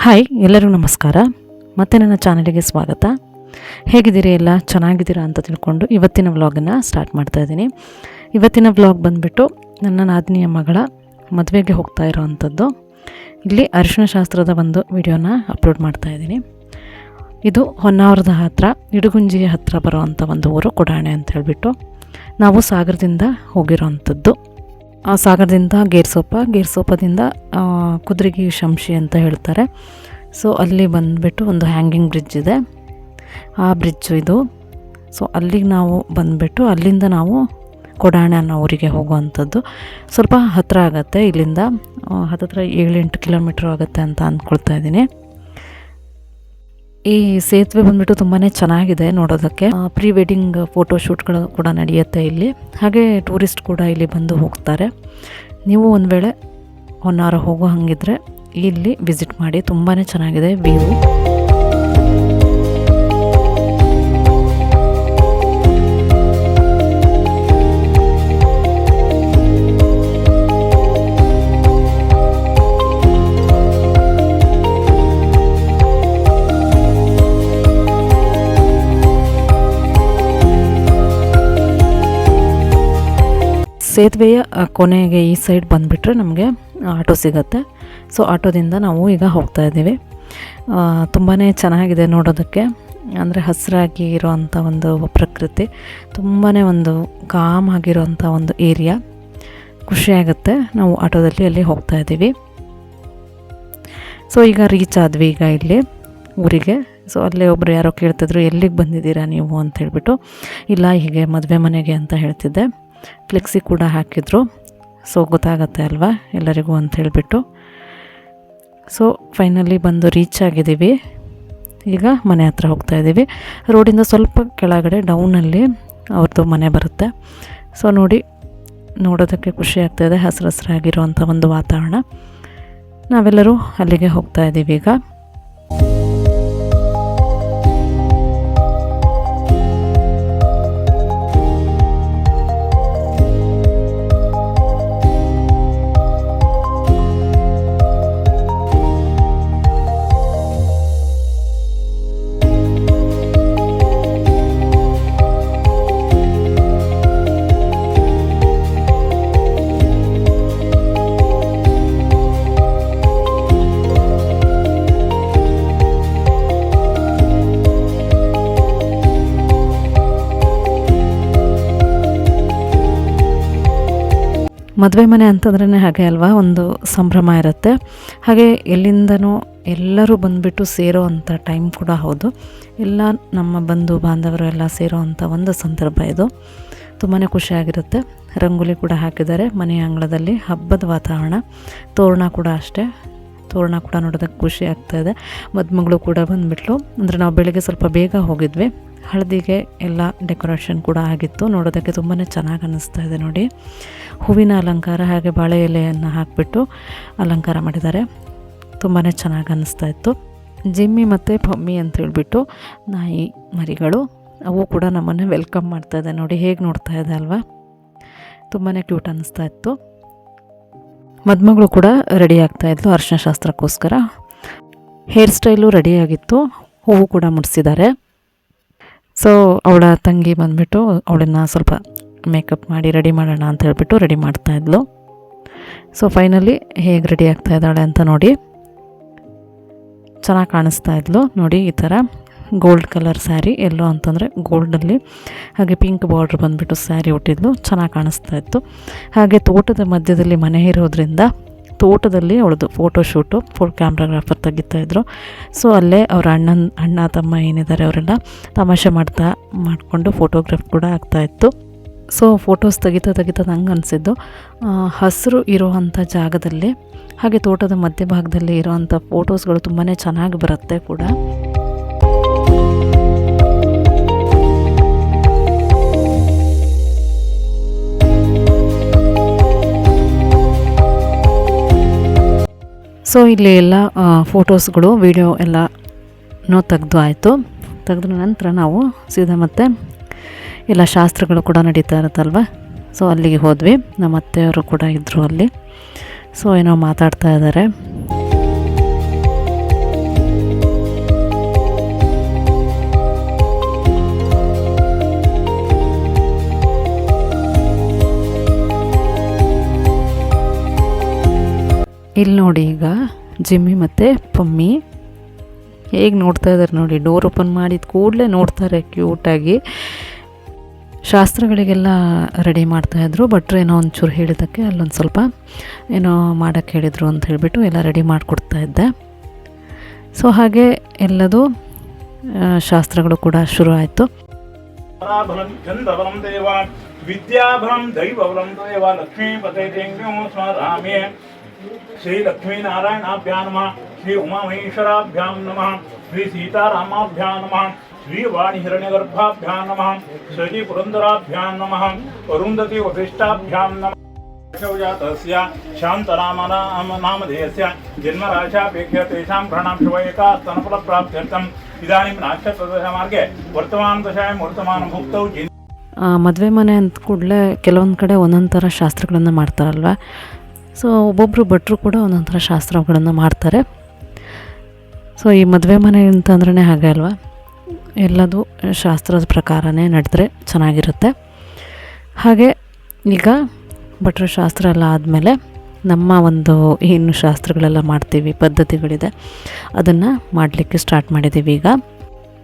Hi, ಎಲ್ಲರಿಗೂ ನಮಸ್ಕಾರ. ಮತ್ತೆ ನನ್ನ ಚಾನಲಿಗೆ ಸ್ವಾಗತ. ಹೇಗಿದ್ದೀರಿ? ಎಲ್ಲ ಚೆನ್ನಾಗಿದ್ದೀರಾ ಅಂತ ತಿಳ್ಕೊಂಡು ಇವತ್ತಿನ ವ್ಲಾಗನ್ನು ಸ್ಟಾರ್ಟ್ ಮಾಡ್ತಾ ಇದ್ದೀನಿ. ಇವತ್ತಿನ ವ್ಲಾಗ್ ಬಂದುಬಿಟ್ಟು ನನ್ನ ನಾದಿನಿಯ ಮಗಳ ಮದುವೆಗೆ ಹೋಗ್ತಾ ಇರೋವಂಥದ್ದು. ಇಲ್ಲಿ ಅರಿಶಿಣ ಶಾಸ್ತ್ರದ ಒಂದು ವಿಡಿಯೋನ ಅಪ್ಲೋಡ್ ಮಾಡ್ತಾ ಇದ್ದೀನಿ. ಇದು ಹೊನ್ನಾವರದ ಹತ್ತಿರ ಇಡಗುಂಜಿಯ ಹತ್ತಿರ ಬರೋವಂಥ ಒಂದು ಊರು ಕೊಡಾಣೆ ಅಂತ ಹೇಳಿಬಿಟ್ಟು ನಾವು ಸಾಗರದಿಂದ ಹೋಗಿರೋವಂಥದ್ದು. ಆ ಸಾಗರದಿಂದ ಗೇರ್ಸೋಪದಿಂದ ಕುದ್ರೆಗಿ ಶಂಶಿ ಅಂತ ಹೇಳ್ತಾರೆ. ಸೊ ಅಲ್ಲಿ ಬಂದುಬಿಟ್ಟು ಒಂದು ಹ್ಯಾಂಗಿಂಗ್ ಬ್ರಿಡ್ಜ್ ಇದೆ, ಆ ಬ್ರಿಡ್ಜು ಇದು. ಸೊ ಅಲ್ಲಿಗೆ ನಾವು ಬಂದುಬಿಟ್ಟು ಅಲ್ಲಿಂದ ನಾವು ಕೊಡಾಣೆ ಅನ್ನೋ ಊರಿಗೆ ಹೋಗುವಂಥದ್ದು. ಸ್ವಲ್ಪ ಹತ್ತಿರ ಆಗುತ್ತೆ, ಇಲ್ಲಿಂದ ಹತ್ತಿರ 7-8 ಕಿಲೋಮೀಟ್ರ್ ಆಗುತ್ತೆ ಅಂತ ಅಂದ್ಕೊಳ್ತಾ ಇದ್ದೀನಿ. ಈ ಸೇತುವೆ ಬಂದುಬಿಟ್ಟು ತುಂಬಾ ಚೆನ್ನಾಗಿದೆ ನೋಡೋದಕ್ಕೆ. ಪ್ರೀ ವೆಡ್ಡಿಂಗ್ ಫೋಟೋಶೂಟ್ಗಳು ಕೂಡ ನಡೆಯುತ್ತೆ ಇಲ್ಲಿ. ಹಾಗೆ ಟೂರಿಸ್ಟ್ ಕೂಡ ಇಲ್ಲಿ ಬಂದು ಹೋಗ್ತಾರೆ. ನೀವು ಒಂದು ವೇಳೆ ಹೊನ್ನಾವರ ಹೋಗೋ ಹಾಗಿದ್ರೆ ಇಲ್ಲಿ ವಿಸಿಟ್ ಮಾಡಿ, ತುಂಬಾ ಚೆನ್ನಾಗಿದೆ ವ್ಯೂ. ಸೇತುವೆಯ ಕೊನೆಗೆ ಈ ಸೈಡ್ ಬಂದುಬಿಟ್ರೆ ನಮಗೆ ಆಟೋ ಸಿಗುತ್ತೆ. ಸೊ ಆಟೋದಿಂದ ನಾವು ಈಗ ಹೋಗ್ತಾ ಇದ್ದೀವಿ. ತುಂಬಾ ಚೆನ್ನಾಗಿದೆ ನೋಡೋದಕ್ಕೆ. ಅಂದರೆ ಹಸಿರಾಗಿ ಇರೋವಂಥ ಒಂದು ಪ್ರಕೃತಿ, ತುಂಬಾ ಒಂದು ಕಾಮ್ ಆಗಿರೋವಂಥ ಒಂದು ಏರಿಯಾ. ಖುಷಿಯಾಗುತ್ತೆ. ನಾವು ಆಟೋದಲ್ಲಿ ಅಲ್ಲಿ ಹೋಗ್ತಾ ಇದ್ದೀವಿ. ಸೊ ಈಗ ರೀಚ್ ಆದ್ವಿ ಈಗ ಇಲ್ಲಿ ಊರಿಗೆ. ಸೊ ಅಲ್ಲೇ ಒಬ್ಬರು ಯಾರೋ ಕೇಳ್ತಿದ್ರು, ಎಲ್ಲಿಗೆ ಬಂದಿದ್ದೀರಾ ನೀವು ಅಂತ ಹೇಳ್ಬಿಟ್ಟು. ಇಲ್ಲ, ಹೀಗೆ ಮದುವೆ ಮನೆಗೆ ಅಂತ ಹೇಳ್ತಿದ್ದೆ. ಫ್ಲೆಕ್ಸಿ ಕೂಡ ಹಾಕಿದ್ರು. ಸೊ ಗೊತ್ತಾಗತ್ತೆ ಅಲ್ವಾ ಎಲ್ಲರಿಗೂ ಅಂತ ಹೇಳಿಬಿಟ್ಟು. ಸೊ ಫೈನಲಿ ಬಂದು ರೀಚ್ ಆಗಿದ್ದೀವಿ. ಈಗ ಮನೆ ಹತ್ರ ಹೋಗ್ತಾ ಇದ್ದೀವಿ. ರೋಡಿಂದ ಸ್ವಲ್ಪ ಕೆಳಗಡೆ ಡೌನಲ್ಲಿ ಅವ್ರದ್ದು ಮನೆ ಬರುತ್ತೆ. ಸೊ ನೋಡೋದಕ್ಕೆ ಖುಷಿ ಆಗ್ತಾಯಿದೆ, ಹಸಿರಾಗಿರೋವಂಥ ಒಂದು ವಾತಾವರಣ. ನಾವೆಲ್ಲರೂ ಅಲ್ಲಿಗೆ ಹೋಗ್ತಾ ಇದ್ದೀವಿ ಈಗ. ಮದುವೆ ಮನೆ ಅಂತಂದ್ರೇ ಹಾಗೆ ಅಲ್ವಾ, ಒಂದು ಸಂಭ್ರಮ ಇರುತ್ತೆ. ಹಾಗೆ ಎಲ್ಲಿಂದನೂ ಎಲ್ಲರೂ ಬಂದುಬಿಟ್ಟು ಸೇರೋ ಅಂಥ ಟೈಮ್ ಕೂಡ ಹೌದು. ಎಲ್ಲ ನಮ್ಮ ಬಂಧು ಬಾಂಧವರು ಎಲ್ಲ ಸೇರೋ ಅಂಥ ಒಂದು ಸಂದರ್ಭ ಇದು. ತುಂಬಾ ಖುಷಿಯಾಗಿರುತ್ತೆ. ರಂಗೋಲಿ ಕೂಡ ಹಾಕಿದ್ದಾರೆ ಮನೆಯ ಅಂಗಳದಲ್ಲಿ. ಹಬ್ಬದ ವಾತಾವರಣ. ತೋರಣ ಕೂಡ ಅಷ್ಟೇ. ತೋರಣ ಕೂಡ ನೋಡೋದಕ್ಕೆ ಖುಷಿ ಆಗ್ತಾಯಿದೆ. ಮದುಮಗಳು ಕೂಡ ಬಂದುಬಿಟ್ಲು. ಅಂದರೆ ನಾವು ಬೆಳಗ್ಗೆ ಸ್ವಲ್ಪ ಬೇಗ ಹೋಗಿದ್ವಿ. ಹಳದಿಗೆ ಎಲ್ಲ ಡೆಕೋರೇಷನ್ ಕೂಡ ಆಗಿತ್ತು. ನೋಡೋದಕ್ಕೆ ತುಂಬಾ ಚೆನ್ನಾಗಿ ಅನ್ನಿಸ್ತಾ ಇದೆ ನೋಡಿ. ಹೂವಿನ ಅಲಂಕಾರ ಹಾಗೆ ಬಾಳೆ ಎಲೆಯನ್ನು ಹಾಕಿಬಿಟ್ಟು ಅಲಂಕಾರ ಮಾಡಿದ್ದಾರೆ. ತುಂಬಾ ಚೆನ್ನಾಗಿ ಅನ್ನಿಸ್ತಾ ಇತ್ತು. ಜಿಮ್ಮಿ ಮತ್ತು ಪಮ್ಮಿ ಅಂತ ಹೇಳ್ಬಿಟ್ಟು ನಾಯಿ ಮರಿಗಳು, ಅವು ಕೂಡ ನಮ್ಮನ್ನು ವೆಲ್ಕಮ್ ಮಾಡ್ತಾ ಇದೆ ನೋಡಿ. ಹೇಗೆ ನೋಡ್ತಾ ಇದೆ ಅಲ್ವಾ, ತುಂಬಾ ಕ್ಯೂಟ್ ಅನ್ನಿಸ್ತಾ ಇತ್ತು. ಮದುಮಗಳು ಕೂಡ ರೆಡಿ ಆಗ್ತಾಯಿದ್ಲು ಅರಿಶಿನ ಶಾಸ್ತ್ರಕ್ಕೋಸ್ಕರ. ಹೇರ್ ಸ್ಟೈಲು ರೆಡಿಯಾಗಿತ್ತು, ಹೂವು ಕೂಡ ಮುಡಿಸಿದ್ದಾರೆ. ಸೊ ಅವಳ ತಂಗಿ ಬಂದುಬಿಟ್ಟು ಅವಳನ್ನು ಸ್ವಲ್ಪ ಮೇಕಪ್ ಮಾಡಿ ರೆಡಿ ಮಾಡೋಣ ಅಂತ ಹೇಳ್ಬಿಟ್ಟು ರೆಡಿ ಮಾಡ್ತಾಯಿದ್ಲು. ಸೊ ಫೈನಲಿ ಹೇಗೆ ರೆಡಿ ಆಗ್ತಾಯಿದ್ದಾಳೆ ಅಂತ ನೋಡಿ. ಚೆನ್ನಾಗಿ ಕಾಣಿಸ್ತಾ ಇದ್ಲು ನೋಡಿ. ಈ ಥರ ಗೋಲ್ಡ್ ಕಲರ್ ಸ್ಯಾರಿ, ಎಲ್ಲೋ ಅಂತಂದರೆ ಗೋಲ್ಡಲ್ಲಿ, ಹಾಗೆ ಪಿಂಕ್ ಬಾರ್ಡ್ರ್ ಬಂದುಬಿಟ್ಟು ಸ್ಯಾರಿ ಉಟ್ಟಿದ್ಲು. ಚೆನ್ನಾಗಿ ಕಾಣಿಸ್ತಾ ಇತ್ತು. ಹಾಗೆ ತೋಟದ ಮಧ್ಯದಲ್ಲಿ ಮನೆ ಇರೋದ್ರಿಂದ ತೋಟದಲ್ಲಿ ಅವಳದು ಫೋಟೋಶೂಟು ಕ್ಯಾಮ್ರಾಗ್ರಾಫರ್ ತೆಗಿತಾಯಿದ್ರು. ಸೊ ಅಲ್ಲೇ ಅವ್ರ ಅಣ್ಣ ತಮ್ಮ ಏನಿದ್ದಾರೆ ಅವರೆಲ್ಲ ತಮಾಷೆ ಮಾಡಿಕೊಂಡು ಫೋಟೋಗ್ರಾಫ್ ಕೂಡ ಆಗ್ತಾಯಿತ್ತು. ಸೊ ಫೋಟೋಸ್ ತೆಗಿತಾ ನಂಗೆ ಅನಿಸಿದ್ದು, ಹಸಿರು ಇರೋವಂಥ ಜಾಗದಲ್ಲಿ ಹಾಗೆ ತೋಟದ ಮಧ್ಯಭಾಗದಲ್ಲಿ ಇರೋವಂಥ ಫೋಟೋಸ್ಗಳು ತುಂಬಾ ಚೆನ್ನಾಗಿ ಬರುತ್ತೆ ಕೂಡ. ಸೊ ಇಲ್ಲಿ ಎಲ್ಲ ಫೋಟೋಸ್ಗಳು ವಿಡಿಯೋ ಎಲ್ಲನೂ ತೆಗೆದು ಆಯಿತು. ತೆಗೆದ ನಂತರ ನಾವು ಸೀದಾ ಮತ್ತೆ ಎಲ್ಲ ಶಾಸ್ತ್ರಗಳು ಕೂಡ ನಡೀತಾ ಇರುತ್ತಲ್ವ. ಸೊ ಅಲ್ಲಿಗೆ ಹೋದ್ವಿ. ನಮ್ಮ ಅತ್ತೆಯವರು ಕೂಡ ಇದ್ದರು ಅಲ್ಲಿ. ಸೊ ಏನೋ ಮಾತಾಡ್ತಾ ಇದ್ದಾರೆ. ಇಲ್ಲಿ ನೋಡಿ ಈಗ ಜಿಮ್ಮಿ ಮತ್ತು ಪಮ್ಮಿ ಹೇಗೆ ನೋಡ್ತಾ ಇದ್ದಾರೆ ನೋಡಿ, ಡೋರ್ ಓಪನ್ ಮಾಡಿದ ಕೂಡಲೇ ನೋಡ್ತಾರೆ ಕ್ಯೂಟಾಗಿ. ಶಾಸ್ತ್ರಗಳಿಗೆಲ್ಲ ರೆಡಿ ಮಾಡ್ತಾಯಿದ್ರು. ಭಟ್ರು ಏನೋ ಒಂಚೂರು ಹೇಳಿದ್ದಕ್ಕೆ ಅಲ್ಲೊಂದು ಸ್ವಲ್ಪ ಏನೋ ಮಾಡೋಕ್ಕೆ ಹೇಳಿದರು ಅಂತ ಹೇಳಿಬಿಟ್ಟು ಎಲ್ಲ ರೆಡಿ ಮಾಡಿಕೊಡ್ತಾಯಿದ್ದೆ. ಸೊ ಹಾಗೆ ಎಲ್ಲದು ಶಾಸ್ತ್ರಗಳು ಕೂಡ ಶುರು ಆಯಿತು. ವಿದ್ಯಾಭರಂ ದೈವವರಂ ದೇವ ಲಕ್ಷ್ಮೀಪತೆ ಸ್ಮರಾಮೇ ಶ್ರೀ ಲಕ್ಷ್ಮೀನಾರಾಯಣಾಭ್ಯಾಂ ನಮಃ, ಶ್ರೀ ಉಮಾಮಹೇಶ್ವರಾಭ್ಯಾಂ ನಮಃ, ಶ್ರೀ ಸೀತಾರಾಮಾಭ್ಯಾಂ ನಮಃ, ಶ್ರೀ ವಾಣಿ ಹಿರಣ್ಯಗರ್ಭಾಭ್ಯಾಂ ನಮಃ, ಶ್ರೀ ಪುರಂದರಾಭ್ಯಾಂ ನಮಃ, ಅರುಂಧತಿ ವಸಿಷ್ಠಾಭ್ಯಾಂ ನಮಃ. ಜಾತಸ್ಯ ಶಾಂತನಾಮನಾಮಧೇಯಸ್ಯ ಜನ್ಮರಾಶಾಪೇಕ್ಷ ತೇಷಾಂ ಗ್ರಹಣಾಂ ಶುಭಯೇಕಾ ಸ್ತನಫಲಪ್ರಾಪ್ತ್ಯರ್ಥಂ ಇದಾನಿಂ ನಾಶ್ಯಪ್ರದಶಮಾರ್ಗೆ ವರ್ತಮಾನದಶಾಯಂ ವರ್ತಮಾನ ಭುಕ್ತೌ. ಮದುವೆ ಮನೆ ಅಂದ ಕೂಡಲೇ ಕೆಲವೊಂದು ಕಡೆ ಒಂದೊಂದು ಥರ ಶಾಸ್ತ್ರಗಳನ್ನು ಮಾಡ್ತಾರಲ್ವ. ಸೊ ಒಬ್ಬೊಬ್ಬರು ಭಟ್ರು ಕೂಡ ಒಂದೊಂದು ಥರ ಶಾಸ್ತ್ರಗಳನ್ನು ಮಾಡ್ತಾರೆ. ಸೊ ಈ ಮದುವೆ ಮನೆ ಅಂತಂದ್ರೇ ಹಾಗೆ ಅಲ್ವಾ, ಎಲ್ಲದು ಶಾಸ್ತ್ರದ ಪ್ರಕಾರನೇ ನಡೆದ್ರೆ ಚೆನ್ನಾಗಿರುತ್ತೆ. ಹಾಗೆ ಈಗ ಭಟ್ರ ಶಾಸ್ತ್ರ ಎಲ್ಲ ಆದಮೇಲೆ ನಮ್ಮ ಒಂದು ಏನು ಶಾಸ್ತ್ರಗಳೆಲ್ಲ ಮಾಡ್ತೀವಿ, ಪದ್ಧತಿಗಳಿದೆ, ಅದನ್ನು ಮಾಡಲಿಕ್ಕೆ ಸ್ಟಾರ್ಟ್ ಮಾಡಿದ್ದೀವಿ. ಈಗ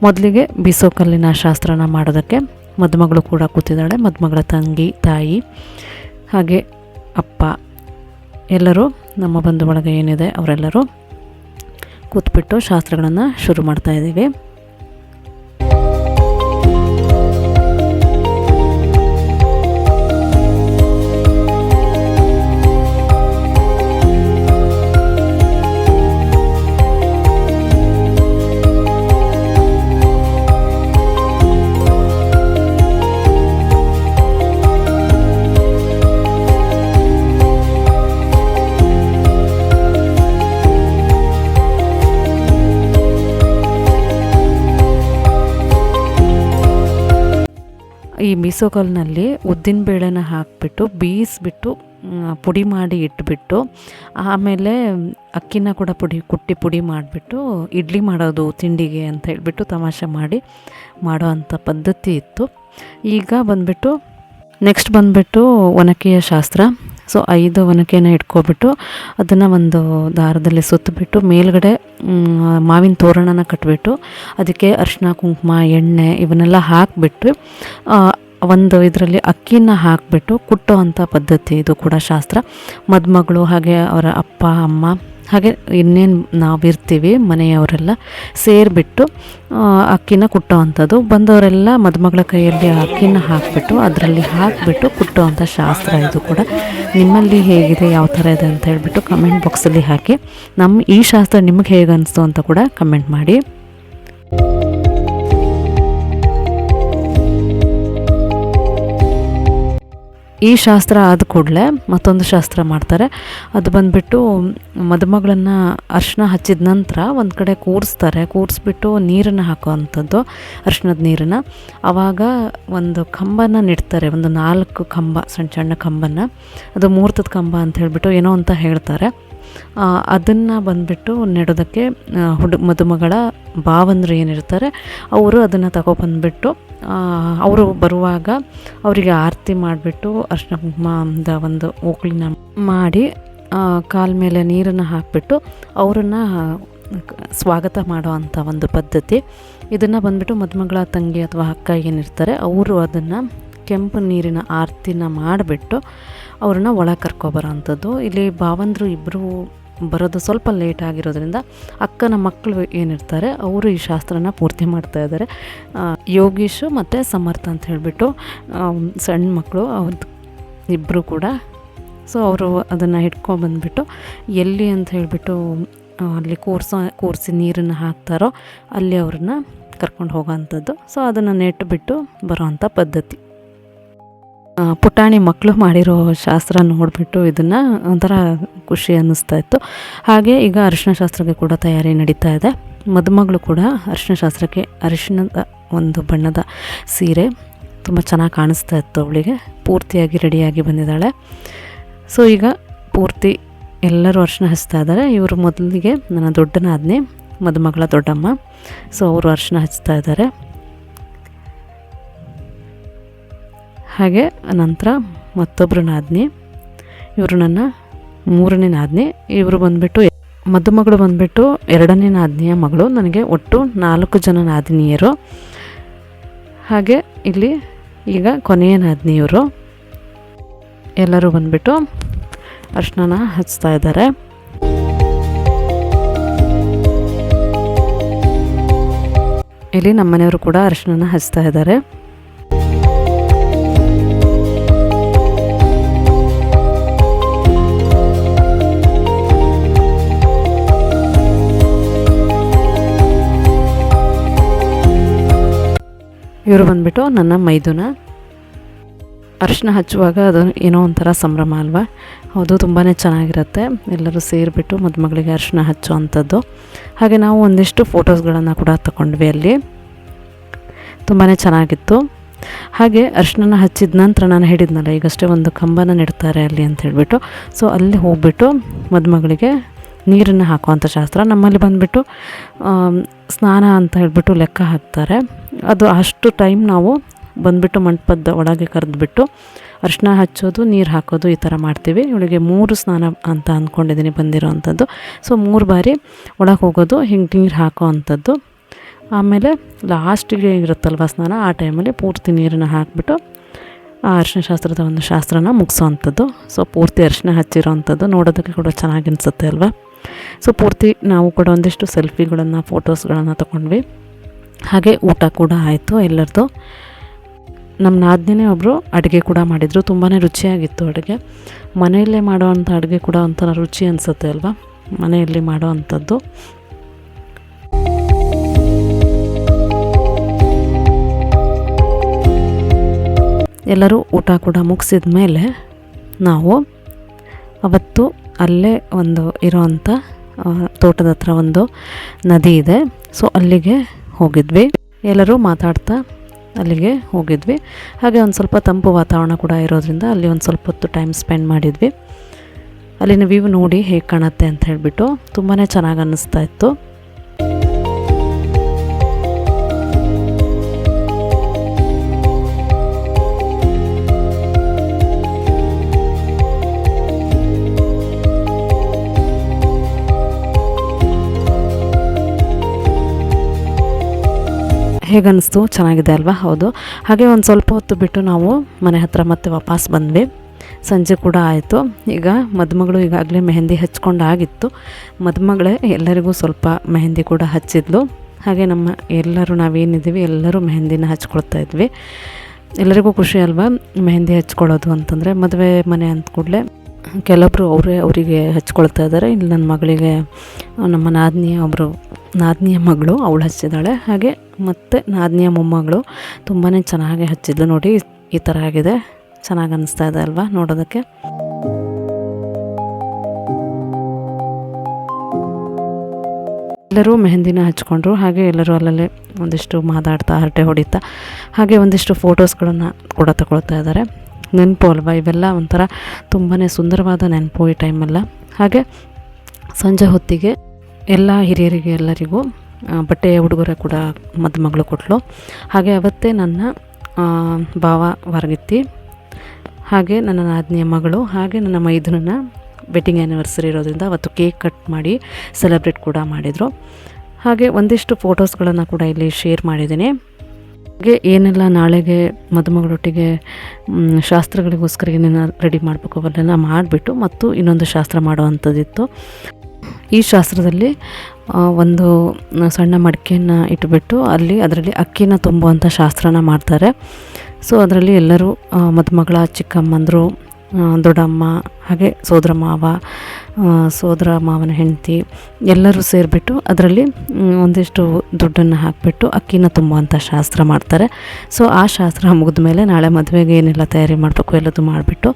ಮೊದಲಿಗೆ ಬೀಸೋಕಲ್ಲಿನ ಶಾಸ್ತ್ರನ ಮಾಡೋದಕ್ಕೆ ಮದುಮಗಳು ಕೂಡ ಕೂತಿದ್ದಾಳೆ. ಮದುಮಗಳ ತಂಗಿ, ತಾಯಿ, ಹಾಗೆ ಅಪ್ಪ, ಎಲ್ಲರೂ ನಮ್ಮ ಬಂಧು ಬಳಗ ಏನಿದೆ ಅವರೆಲ್ಲರೂ ಕೂತ್ಬಿಟ್ಟು ಶಾಸ್ತ್ರಗಳನ್ನು ಶುರು ಮಾಡ್ತಾಯಿದ್ದೀವಿ. ಈ ಬೀಸೋಕಲ್ನಲ್ಲಿ ಉದ್ದಿನ ಬೇಳೆನ ಹಾಕಿಬಿಟ್ಟು ಬೀಸಿಬಿಟ್ಟು ಪುಡಿ ಮಾಡಿ ಇಟ್ಬಿಟ್ಟು ಆಮೇಲೆ ಅಕ್ಕಿನ ಕೂಡ ಪುಡಿ ಮಾಡಿಬಿಟ್ಟು ಇಡ್ಲಿ ಮಾಡೋದು ತಿಂಡಿಗೆ ಅಂತ ಹೇಳ್ಬಿಟ್ಟು ತಮಾಷೆ ಮಾಡಿ ಮಾಡೋ ಅಂಥ ಪದ್ಧತಿ ಇತ್ತು. ಈಗ ಬಂದುಬಿಟ್ಟು ನೆಕ್ಸ್ಟ್ ಬಂದುಬಿಟ್ಟು ಒನಕೆಯ ಶಾಸ್ತ್ರ. ಸೊ 5 ಒನಕೆನ ಇಟ್ಕೊಬಿಟ್ಟು ಅದನ್ನು ಒಂದು ದಾರದಲ್ಲಿ ಸುತ್ತಿಬಿಟ್ಟು ಮೇಲ್ಗಡೆ ಮಾವಿನ ತೋರಣನ ಕಟ್ಟಿಬಿಟ್ಟು ಅದಕ್ಕೆ ಅರಿಶಿನ, ಕುಂಕುಮ, ಎಣ್ಣೆ ಇವನ್ನೆಲ್ಲ ಹಾಕಿಬಿಟ್ಟು ಒಂದು ಇದರಲ್ಲಿ ಅಕ್ಕಿನ ಹಾಕಿಬಿಟ್ಟು ಕುಟ್ಟೋ ಅಂಥ ಪದ್ಧತಿ ಇದು ಕೂಡ ಶಾಸ್ತ್ರ. ಮದುಮಗಳು ಹಾಗೆ ಅವರ ಅಪ್ಪ ಅಮ್ಮ ಹಾಗೆ ಇನ್ನೇನು ನಾವಿರ್ತೀವಿ ಮನೆಯವರೆಲ್ಲ ಸೇರಿಬಿಟ್ಟು ಅಕ್ಕಿನ ಕುಟ್ಟೋ ಅಂಥದ್ದು. ಬಂದವರೆಲ್ಲ ಮದುಮಗಳ ಕೈಯಲ್ಲಿ ಅಕ್ಕಿನ ಹಾಕಿಬಿಟ್ಟು ಅದರಲ್ಲಿ ಹಾಕಿಬಿಟ್ಟು ಕುಟ್ಟೋ ಅಂಥ ಶಾಸ್ತ್ರ ಇದು ಕೂಡ. ನಿಮ್ಮಲ್ಲಿ ಹೇಗಿದೆ, ಯಾವ ಥರ ಇದೆ ಅಂತ ಹೇಳ್ಬಿಟ್ಟು ಕಮೆಂಟ್ ಬಾಕ್ಸಲ್ಲಿ ಹಾಕಿ. ಈ ಶಾಸ್ತ್ರ ನಿಮಗೆ ಹೇಗೆ ಅನಿಸ್ತು ಅಂತ ಕೂಡ ಕಮೆಂಟ್ ಮಾಡಿ. ಈ ಶಾಸ್ತ್ರ ಆದ ಕೂಡಲೇ ಮತ್ತೊಂದು ಶಾಸ್ತ್ರ ಮಾಡ್ತಾರೆ. ಅದು ಬಂದುಬಿಟ್ಟು ಮದುಮಗಳನ್ನು ಅರಿಶಿನ ಹಚ್ಚಿದ ನಂತರ ಒಂದು ಕಡೆ ಕೂರಿಸ್ಬಿಟ್ಟು ನೀರನ್ನು ಹಾಕೋ ಅಂಥದ್ದು, ಅರಿಶಿನದ ನೀರನ್ನು. ಆವಾಗ ಒಂದು ಕಂಬನ ನೆಡ್ತಾರೆ, ಒಂದು 4 ಕಂಬ, ಸಣ್ಣ ಕಂಬನ, ಅದು ಮುಹೂರ್ತದ ಕಂಬ ಅಂತ ಹೇಳಿಬಿಟ್ಟು ಏನೋ ಅಂತ ಹೇಳ್ತಾರೆ. ಅದನ್ನು ಬಂದುಬಿಟ್ಟು ನೆಡೋದಕ್ಕೆ ಮದುಮಗಳ ಭಾವಂದರು ಏನಿರ್ತಾರೆ ಅವರು ಅದನ್ನು ತಗೊಬಂದುಬಿಟ್ಟು ಅವರು ಬರುವಾಗ ಅವರಿಗೆ ಆರತಿ ಮಾಡಿಬಿಟ್ಟು ಅರಿಶಿನ ಕುಂಕುಮದ ಒಂದು ಓಕ್ಳಿನ ಮಾಡಿ ಕಾಲ ಮೇಲೆ ನೀರನ್ನು ಹಾಕಿಬಿಟ್ಟು ಅವರನ್ನು ಸ್ವಾಗತ ಮಾಡೋ ಅಂಥ ಒಂದು ಪದ್ಧತಿ. ಇದನ್ನು ಬಂದುಬಿಟ್ಟು ಮದುಮಗಳ ತಂಗಿ ಅಥವಾ ಅಕ್ಕ ಏನಿರ್ತಾರೆ ಅವರು ಅದನ್ನು ಕೆಂಪು ನೀರಿನ ಆರತಿನ ಮಾಡಿಬಿಟ್ಟು ಅವ್ರನ್ನ ಒಳಗೆ ಕರ್ಕೊಬರೋ ಅಂಥದ್ದು. ಇಲ್ಲಿ ಭಾವಂದರು ಇಬ್ಬರು ಬರೋದು ಸ್ವಲ್ಪ ಲೇಟ್ ಆಗಿರೋದ್ರಿಂದ ಅಕ್ಕನ ಮಕ್ಕಳು ಏನಿರ್ತಾರೆ ಅವರು ಈ ಶಾಸ್ತ್ರನ ಪೂರ್ತಿ ಮಾಡ್ತಾಯಿದ್ದಾರೆ. ಯೋಗೀಶು ಮತ್ತು ಸಮರ್ಥ ಅಂತ ಹೇಳಿಬಿಟ್ಟು ಸಣ್ಣ ಮಕ್ಕಳು ಅವ್ರದ್ದು ಇಬ್ಬರು ಕೂಡ. ಸೊ ಅವರು ಅದನ್ನು ಹಿಡ್ಕೊಂಡ್ಬಂದ್ಬಿಟ್ಟು ಎಲ್ಲಿ ಅಂತ ಹೇಳಿಬಿಟ್ಟು ಅಲ್ಲಿ ಕೂರಿಸಿ ನೀರನ್ನು ಹಾಕ್ತಾರೋ ಅಲ್ಲಿ ಅವ್ರನ್ನ ಕರ್ಕೊಂಡು ಹೋಗೋ ಅಂಥದ್ದು. ಸೊ ಅದನ್ನು ನೆಟ್ಬಿಟ್ಟು ಬರೋ ಅಂಥ ಪದ್ಧತಿ. ಪುಟಾಣಿ ಮಕ್ಕಳು ಮಾಡಿರೋ ಶಾಸ್ತ್ರ ನೋಡಿಬಿಟ್ಟು ಇದನ್ನು ಒಂಥರ ಖುಷಿ ಅನ್ನಿಸ್ತಾಯಿತ್ತು. ಹಾಗೆ ಈಗ ಅರಿಶಿನ ಶಾಸ್ತ್ರಕ್ಕೆ ಕೂಡ ತಯಾರಿ ನಡೀತಾ ಇದೆ. ಮದುಮಗಳು ಕೂಡ ಅರಿಶಿನ ಶಾಸ್ತ್ರಕ್ಕೆ ಅರಿಶಿನದ ಒಂದು ಬಣ್ಣದ ಸೀರೆ ತುಂಬ ಚೆನ್ನಾಗಿ ಕಾಣಿಸ್ತಾ ಇತ್ತು ಅವಳಿಗೆ. ಪೂರ್ತಿಯಾಗಿ ರೆಡಿಯಾಗಿ ಬಂದಿದ್ದಾಳೆ. ಸೊ ಈಗ ಪೂರ್ತಿ ಎಲ್ಲರೂ ಅರಿಶಿನ ಹಚ್ತಾ ಇದ್ದಾರೆ. ಇವರು ಮೊದಲಿಗೆ ನನ್ನ ದೊಡ್ಡ ನಾದಿನಿ, ಮದುಮಗಳ ದೊಡ್ಡಮ್ಮ. ಸೊ ಅವರು ಅರಿಶಿನ ಹಚ್ತಾ ಇದ್ದಾರೆ. ಹಾಗೆ ನಂತರ ಮತ್ತೊಬ್ಬರು ನಾದಿನಿ, ಇವರು ನನ್ನ ಮೂರನೇ ನಾದಿನಿ. ಇವರು ಬಂದುಬಿಟ್ಟು ಮದುಮಗಳು ಬಂದುಬಿಟ್ಟು ಎರಡನೇ ನಾದಿನಿಯ ಮಗಳು. ನನಗೆ ಒಟ್ಟು 4 ಜನ ನಾದಿನಿಯರು. ಹಾಗೆ ಇಲ್ಲಿ ಈಗ ಕೊನೆಯ ನಾದಿನಿಯವರು ಎಲ್ಲರೂ ಬಂದುಬಿಟ್ಟು ಅರ್ಶಿನ ಹಚ್ತಾ ಇದ್ದಾರೆ. ಇಲ್ಲಿ ನಮ್ಮ ಮನೆಯವರು ಕೂಡ ಅರಿಶಿನ ಹಚ್ತಾ ಇದ್ದಾರೆ. ಇವರು ಬಂದುಬಿಟ್ಟು ನನ್ನ ಮೈದುನ. ಅರಿಶಿನ ಹಚ್ಚುವಾಗ ಅದು ಏನೋ ಒಂಥರ ಸಂಭ್ರಮ ಅಲ್ವಾ? ಹೌದು, ತುಂಬಾ ಚೆನ್ನಾಗಿರುತ್ತೆ. ಎಲ್ಲರೂ ಸೇರಿಬಿಟ್ಟು ಮದುಮಗಳಿಗೆ ಅರಿಶಿನ ಹಚ್ಚೋ ಅಂಥದ್ದು. ಹಾಗೆ ನಾವು ಒಂದಿಷ್ಟು ಫೋಟೋಸ್ಗಳನ್ನು ಕೂಡ ತಗೊಂಡ್ವಿ. ಅಲ್ಲಿ ತುಂಬಾ ಚೆನ್ನಾಗಿತ್ತು. ಹಾಗೆ ಅರಿಶಿನ ಹಚ್ಚಿದ ನಂತರ ನಾನು ಹೇಳಿದ್ನಲ್ಲ, ಈಗಷ್ಟೇ ಒಂದು ಕಂಬನ ನೆಡ್ತಾರೆ ಅಲ್ಲಿ ಅಂತ ಹೇಳಿಬಿಟ್ಟು. ಸೊ ಅಲ್ಲಿ ಹೋಗ್ಬಿಟ್ಟು ಮದುಮಗಳಿಗೆ ನೀರನ್ನು ಹಾಕುವಂಥ ಶಾಸ್ತ್ರ. ನಮ್ಮಲ್ಲಿ ಬಂದುಬಿಟ್ಟು ಸ್ನಾನ ಅಂತ ಹೇಳಿಬಿಟ್ಟು ಲೆಕ್ಕ ಹಾಕ್ತಾರೆ. ಅದು ಅಷ್ಟು ಟೈಮ್ ನಾವು ಬಂದುಬಿಟ್ಟು ಮಂಟಪದ ಒಳಗೆ ಕರೆದುಬಿಟ್ಟು ಅರಿಶಿನ ಹಚ್ಚೋದು, ನೀರು ಹಾಕೋದು ಈ ಥರ ಮಾಡ್ತೀವಿ. ಇವಳಿಗೆ 3 ಸ್ನಾನ ಅಂತ ಅಂದ್ಕೊಂಡಿದ್ದೀನಿ ಬಂದಿರೋ ಅಂಥದ್ದು. ಸೊ 3 ಬಾರಿ ಒಳಗೆ ಹೋಗೋದು, ಹಿಂಗೆ ನೀರು ಹಾಕೋ ಅಂಥದ್ದು. ಆಮೇಲೆ ಲಾಸ್ಟಿಗೆ ಇರುತ್ತಲ್ವ ಸ್ನಾನ, ಆ ಟೈಮಲ್ಲಿ ಪೂರ್ತಿ ನೀರನ್ನು ಹಾಕಿಬಿಟ್ಟು ಆ ಅರಿಶಿನ ಶಾಸ್ತ್ರದ ಒಂದು ಶಾಸ್ತ್ರನ ಮುಗಿಸೋ ಅಂಥದ್ದು. ಸೊ ಪೂರ್ತಿ ಅರಿಶಿನ ಹಚ್ಚಿರೋ ಅಂಥದ್ದು ನೋಡೋದಕ್ಕೆ ಕೂಡ ಚೆನ್ನಾಗಿ ಅನಿಸುತ್ತೆ ಅಲ್ವಾ? ಸೊ ಪೂರ್ತಿ ನಾವು ಕೂಡ ಒಂದಿಷ್ಟು ಸೆಲ್ಫಿಗಳನ್ನು, ಫೋಟೋಸ್ಗಳನ್ನು ತೊಗೊಂಡ್ವಿ. ಹಾಗೆ ಊಟ ಕೂಡ ಆಯಿತು ಎಲ್ಲರದ್ದು. ನಮ್ಮ ನಾದಿನಿನೇ ಒಬ್ಬರು ಅಡುಗೆ ಕೂಡ ಮಾಡಿದರು. ತುಂಬಾ ರುಚಿಯಾಗಿತ್ತು ಅಡುಗೆ. ಮನೆಯಲ್ಲೇ ಮಾಡೋವಂಥ ಅಡುಗೆ ಕೂಡ ಒಂಥರ ರುಚಿ ಅನಿಸುತ್ತೆ ಅಲ್ವಾ? ಮನೆಯಲ್ಲಿ ಮಾಡೋ ಅಂಥದ್ದು. ಎಲ್ಲರೂ ಊಟ ಕೂಡ ಮುಗಿಸಿದ ಮೇಲೆ ನಾವು ಅವತ್ತು ಅಲ್ಲೇ ಒಂದು ಇರೋವಂಥ ತೋಟದ ಹತ್ರ ಒಂದು ನದಿ ಇದೆ. ಸೊ ಅಲ್ಲಿಗೆ ಹೋಗಿದ್ವಿ. ಎಲ್ಲರೂ ಮಾತಾಡ್ತಾ ಅಲ್ಲಿಗೆ ಹೋಗಿದ್ವಿ. ಹಾಗೆ ಒಂದು ಸ್ವಲ್ಪ ತಂಪು ವಾತಾವರಣ ಕೂಡ ಇರೋದ್ರಿಂದ ಅಲ್ಲಿ ಒಂದು ಸ್ವಲ್ಪ ಹೊತ್ತು ಟೈಮ್ ಸ್ಪೆಂಡ್ ಮಾಡಿದ್ವಿ. ಅಲ್ಲಿನ ವ್ಯೂ ನೋಡಿ ಹೇಗೆ ಕಾಣುತ್ತೆ ಅಂತ ಹೇಳಿಬಿಟ್ಟು ತುಂಬಾ ಚೆನ್ನಾಗಿ ಅನ್ನಿಸ್ತಾ ಇತ್ತು. ಹೇಗನ್ನಿಸ್ತು? ಚೆನ್ನಾಗಿದೆ ಅಲ್ವಾ? ಹೌದು. ಹಾಗೆ ಒಂದು ಸ್ವಲ್ಪ ಹೊತ್ತು ಬಿಟ್ಟು ನಾವು ಮನೆ ಹತ್ರ ಮತ್ತೆ ವಾಪಸ್ ಬಂದ್ವಿ. ಸಂಜೆ ಕೂಡ ಆಯಿತು. ಈಗ ಮದುಮಗಳು ಈಗಾಗಲೇ ಮೆಹಂದಿ ಹಚ್ಕೊಂಡಾಗಿತ್ತು. ಮದುಮಗಳೇ ಎಲ್ಲರಿಗೂ ಸ್ವಲ್ಪ ಮೆಹಂದಿ ಕೂಡ ಹಚ್ಚಿದ್ಲು. ಹಾಗೆ ನಮ್ಮ ಎಲ್ಲರೂ ನಾವೇನಿದ್ದೀವಿ ಎಲ್ಲರೂ ಮೆಹಂದಿನ ಹಚ್ಕೊಳ್ತಾ ಇದ್ವಿ. ಎಲ್ಲರಿಗೂ ಖುಷಿ ಅಲ್ವಾ ಮೆಹಂದಿ ಹಚ್ಕೊಳ್ಳೋದು ಅಂತಂದರೆ? ಮದುವೆ ಮನೆ ಅಂದ ಕೂಡಲೇ ಕೆಲವೊಬ್ಬರು ಅವರಿಗೆ ಹಚ್ಕೊಳ್ತಾ ಇದ್ದಾರೆ. ಇಲ್ಲಿ ನನ್ನ ಮಗಳಿಗೆ, ನಮ್ಮ ನಾದಿನಿಯ ಮಗಳು ಅವಳು ಹಚ್ಚಿದ್ದಾಳೆ. ಹಾಗೆ ಮತ್ತು ನಾದಿನಿಯ ಮೊಮ್ಮಗಳು ತುಂಬಾ ಚೆನ್ನಾಗಿ ಹಚ್ಚಿದ್ಲು. ನೋಡಿ ಈ ಥರ ಆಗಿದೆ, ಚೆನ್ನಾಗಿ ಅನ್ನಿಸ್ತಾ ಇದೆ ಅಲ್ವಾ ನೋಡೋದಕ್ಕೆ? ಎಲ್ಲರೂ ಮೆಹಂದಿನ ಹಚ್ಕೊಂಡ್ರು. ಹಾಗೆ ಎಲ್ಲರೂ ಅಲ್ಲಲ್ಲೇ ಒಂದಿಷ್ಟು ಮಾತಾಡ್ತಾ, ಹರಟೆ ಹೊಡಿತಾ, ಹಾಗೆ ಒಂದಿಷ್ಟು ಫೋಟೋಸ್ಗಳನ್ನು ಕೂಡ ತಗೊಳ್ತಾ ಇದ್ದಾರೆ. ನೆನಪು ಅಲ್ವಾ ಇವೆಲ್ಲ? ಒಂಥರ ತುಂಬಾ ಸುಂದರವಾದ ನೆನಪು ಈ ಟೈಮೆಲ್ಲ. ಹಾಗೆ ಸಂಜೆ ಹೊತ್ತಿಗೆ ಎಲ್ಲ ಹಿರಿಯರಿಗೆ ಎಲ್ಲರಿಗೂ ಬಟ್ಟೆಯ ಉಡುಗೊರೆ ಕೂಡ ಮದುಮಗಳು ಕೊಟ್ಟಳು. ಹಾಗೆ ಅವತ್ತೇ ನನ್ನ ಭಾವ ವರಗಿತ್ತಿ, ಹಾಗೆ ನನ್ನ ನಾದಿನಿಯ ಮಗಳು, ಹಾಗೆ ನನ್ನ ಮೈದುನನ ವೆಡ್ಡಿಂಗ್ ಆ್ಯನಿವರ್ಸರಿ ಇರೋದ್ರಿಂದ ಅವತ್ತು ಕೇಕ್ ಕಟ್ ಮಾಡಿ ಸೆಲೆಬ್ರೇಟ್ ಕೂಡ ಮಾಡಿದರು. ಹಾಗೆ ಒಂದಿಷ್ಟು ಫೋಟೋಸ್ಗಳನ್ನು ಕೂಡ ಇಲ್ಲಿ ಶೇರ್ ಮಾಡಿದ್ದೀನಿ. ಹಾಗೆ ಏನೆಲ್ಲ ನಾಳೆಗೆ ಮದುಮಗಳೊಟ್ಟಿಗೆ ಶಾಸ್ತ್ರಗಳಿಗೋಸ್ಕರ ಏನೇನು ರೆಡಿ ಮಾಡಬೇಕು ಅವೆಲ್ಲ ಮಾಡಿಬಿಟ್ಟು ಮತ್ತು ಇನ್ನೊಂದು ಶಾಸ್ತ್ರ ಮಾಡುವಂಥದ್ದಿತ್ತು. ಈ ಶಾಸ್ತ್ರದಲ್ಲಿ ಒಂದು ಸಣ್ಣ ಮಡಿಕೆಯನ್ನು ಇಟ್ಬಿಟ್ಟು ಅದರಲ್ಲಿ ಅಕ್ಕಿನ ತುಂಬುವಂಥ ಶಾಸ್ತ್ರನ ಮಾಡ್ತಾರೆ. ಸೊ ಅದರಲ್ಲಿ ಎಲ್ಲರೂ ಮದುಮಗಳ ಚಿಕ್ಕಮ್ಮಂದರು, ದೊಡ್ಡಮ್ಮ, ಹಾಗೆ ಸೋದರ ಮಾವನ ಹೆಂಡತಿ ಎಲ್ಲರೂ ಸೇರಿಬಿಟ್ಟು ಅದರಲ್ಲಿ ಒಂದಿಷ್ಟು ದುಡ್ಡನ್ನು ಹಾಕಿಬಿಟ್ಟು ಅಕ್ಕಿನ ತುಂಬುವಂಥ ಶಾಸ್ತ್ರ ಮಾಡ್ತಾರೆ. ಸೊ ಆ ಶಾಸ್ತ್ರ ಮುಗಿದ ಮೇಲೆ ನಾಳೆ ಮದುವೆಗೆ ಏನೆಲ್ಲ ತಯಾರಿ ಮಾಡಬೇಕು ಎಲ್ಲದು ಮಾಡಿಬಿಟ್ಟು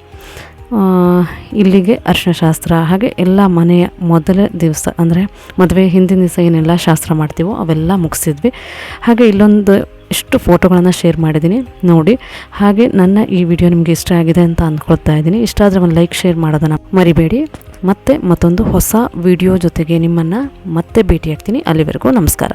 ಇಲ್ಲಿಗೆ ಅರಿಶಿನ ಶಾಸ್ತ್ರ, ಹಾಗೆ ಎಲ್ಲ ಮನೆಯ ಮೊದಲ ದಿವಸ ಅಂದರೆ ಮದುವೆ ಹಿಂದಿನ ದಿವಸ ಏನೆಲ್ಲ ಶಾಸ್ತ್ರ ಮಾಡ್ತೀವೋ ಅವೆಲ್ಲ ಮುಗಿಸಿದ್ವಿ. ಹಾಗೆ ಇಲ್ಲೊಂದು ಇಷ್ಟು ಫೋಟೋಗಳನ್ನು ಶೇರ್ ಮಾಡಿದ್ದೀನಿ ನೋಡಿ. ಹಾಗೆ ನನ್ನ ಈ ವಿಡಿಯೋ ನಿಮಗೆ ಇಷ್ಟ ಆಗಿದೆ ಅಂತ ಅಂದ್ಕೊಳ್ತಾ ಇದ್ದೀನಿ. ಇಷ್ಟ ಆದರೆ ಒಂದು ಲೈಕ್, ಶೇರ್ ಮಾಡೋದನ್ನು ಮರಿಬೇಡಿ. ಮತ್ತೆ ಮತ್ತೊಂದು ಹೊಸ ವಿಡಿಯೋ ಜೊತೆಗೆ ನಿಮ್ಮನ್ನು ಮತ್ತೆ ಭೇಟಿಯಾಗ್ತೀನಿ. ಅಲ್ಲಿವರೆಗೂ ನಮಸ್ಕಾರ.